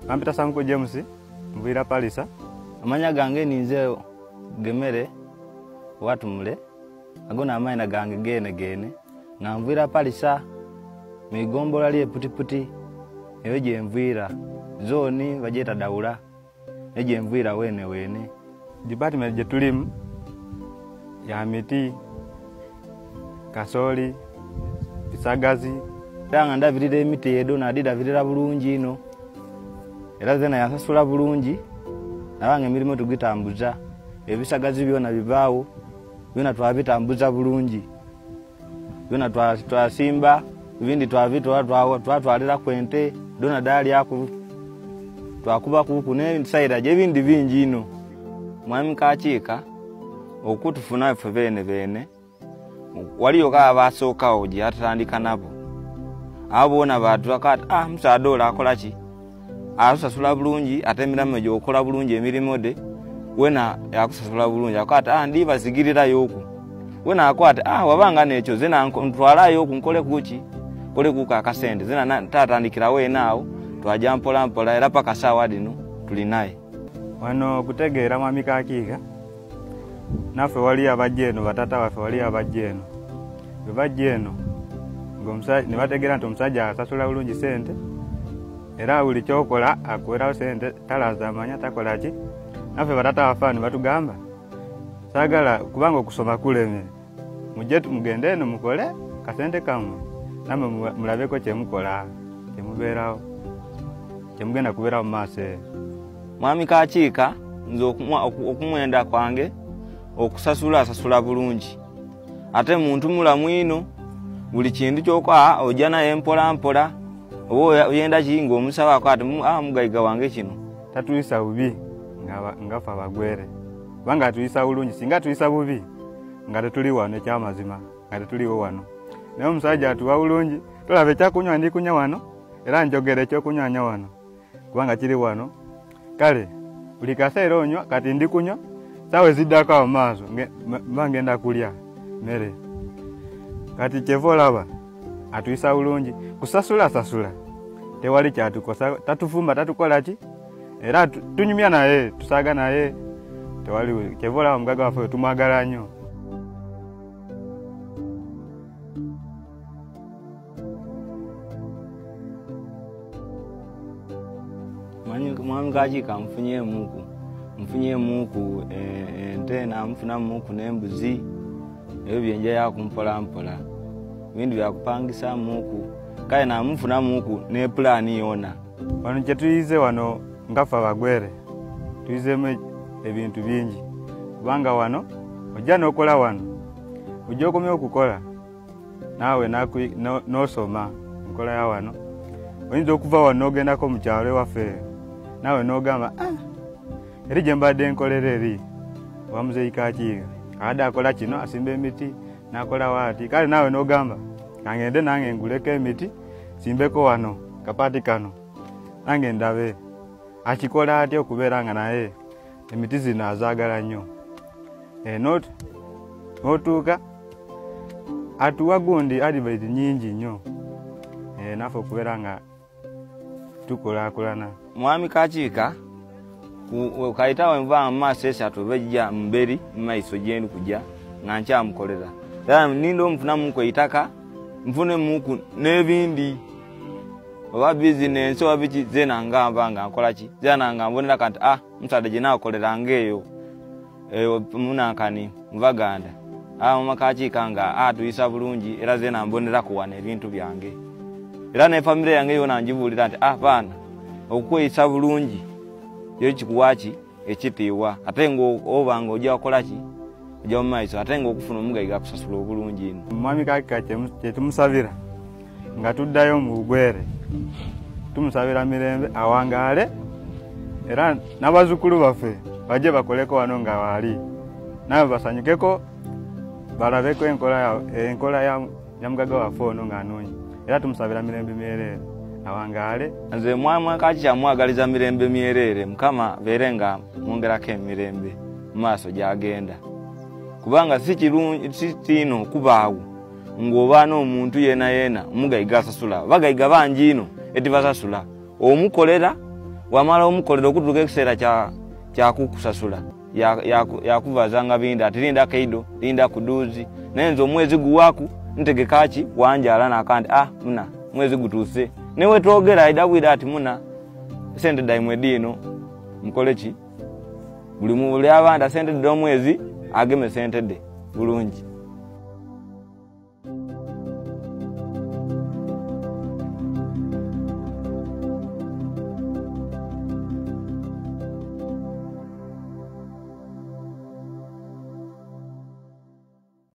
Ampita Sanko James mvira Palisa. Amanya gange ninze gemere watu mule. Agona amaina gange gene nga mvira Palisa migombola liye puti eje mvira zoni bajeta daula eje mvira wene department je tulimu ya miti kasoli pisagazi danga ndavirire miti edo na dida virira bulungi ino era zena yasasula bulungi nabange mirimo tugitambuza ebisagazi byona bibaawo byona twabitambuza bulungi byona twasimba ibindi twatwalira kwente dona dali aku twakuba kuku ne saida je bindi bingi ino mwami kachika okutufuna ife bene waliyo ka basoka oji atandika nabo abona batu akati musadola akola ki asasula bulungi atemira mejo okola bulungi emirimo de wena yakusasula bulungi akati ndi bazigirira yoku wena akwati wabanga necho zena ntwala yoku nkole kuki kole kuka akasende zena tatandikira we naawo twaja mpola era paka sawa dino tuli naye wano kutegeera mwami Kakiika nafe wali abajeno batata wafe wali abajeno bebajeno ngomsa ne bategeera nti omusajja asasula bulungi sente era buli kyokola akwera sente talaza amanya takola ki nafe batata wafani batugamba sagala kubanga okusoma kuleme mujetu mugende eno mukole kasente kamwe namwe mulabeko kyemukola kyemubeerawo kyemugenda kubeerawo mu maaso. Mwami Kakiika nze okumwenda kwange okusasula bulungi ate muntu mulamu ino buli kintu kyokwa ojja naye mpola obo oyenda kingo omusaba akwati mugayiga wange kino tatuyisa bubi ngafa bagwere kubanga tuyisa bulungi singa tuyisa bubi nga tetuli wano ekyamazima nga tetuliwo wano naye omusajja atuwa bulungi tolabe kyakunywa ndi kunya wano era njogere ekyokunywanya wano kubanga kiri wano kale buli kaseera onywa kati ndi kunywa sawe ziddako awo maaso ngenda kulya mere kati kyevolaba atuyisa bulungi kusasula tewali kyatukosa tatufumba tatukola ki era tunyumya naye tusaga naye tewali kyevolaba mugaga waffe tumwagala nnyo. Mwami Kakiika mfunye muku ente na mfuna muku nembuzi ebyo byenja yakumpola bindu byakupangisa muku kale na mfuna muku ne plan yona wano kyetuyize wano ngafa bagwere tuyizemu ebintu bingi kubanga wano ojja nokola wano ojja okomya okukola nawe nosoma nkola ya wano oyinza okuva wano ogendako mu kyalo ewaffe nawe nogamba eri gye mbadde nkolera eri Muzeeyi Kakiika ada akola kino asimba emiti nakola waati kale nawe nogamba kangende nange nguleko emiti simbeko wano kapati kano nange ndabe akikola atya okubeera nga naye emiti zino azaagala nnyo notuuka atuwa gundi adivise nyingi nnyo naffe okubeera nga tukulaakulana. Mwami Kakiika kaitawe mva maaso esatu bejja mberi maiso gyendi kujja nga nkyamukolera era nindo mfuna muku eitaka mfune muku nebindi oba business oba biki zena ngamba nga nkola ki zena nga mbonera kanti musade gye nakolera ngeyo munankani mvaganda Mwami Kakiika nga tuyisa bulungi era zena mbonera kuwana ebintu byange era ne family yange yona njibulira nti bana okweyisa bulungi yo kikuwachi ekitiwa ate ngo obanga ojja kola ki ojja maiso ate ngo okufuna omugayiga kusasula obulungi ino. Mwami Kakiika kyetumusabira nga tuddayo mu bugwere tumusabira mirembe awangale era n'abazukulu baffe bajje bakoleko wano nga wali nawe basanyukeko balabeko enkola ya mugaga waffe ono nga anonyi era tumusabira mirembe myerere awangale. Nze Mwami Kakiika mwagaliza mirembe myerere mukama berenga mwongerako emirembe maaso gyagenda kubanga si kirungi sitino kubaawo ng'obaana omuntu yena omugayiga asasula bagayiga bangi ino etibasasula omukolera wamala omukolera okutuuka ekiseera kya kukusasula yakuvazanga binda ati linda kaido linda kuduzi nenzo omwezi guwaku ntegekaki wanjala nakandi muna mwezi gutuuse newe twogera aidabwira ati muna sente daimwe dino mkoleki buli mu buli abanda sente do mwezi ageme sente de bulungi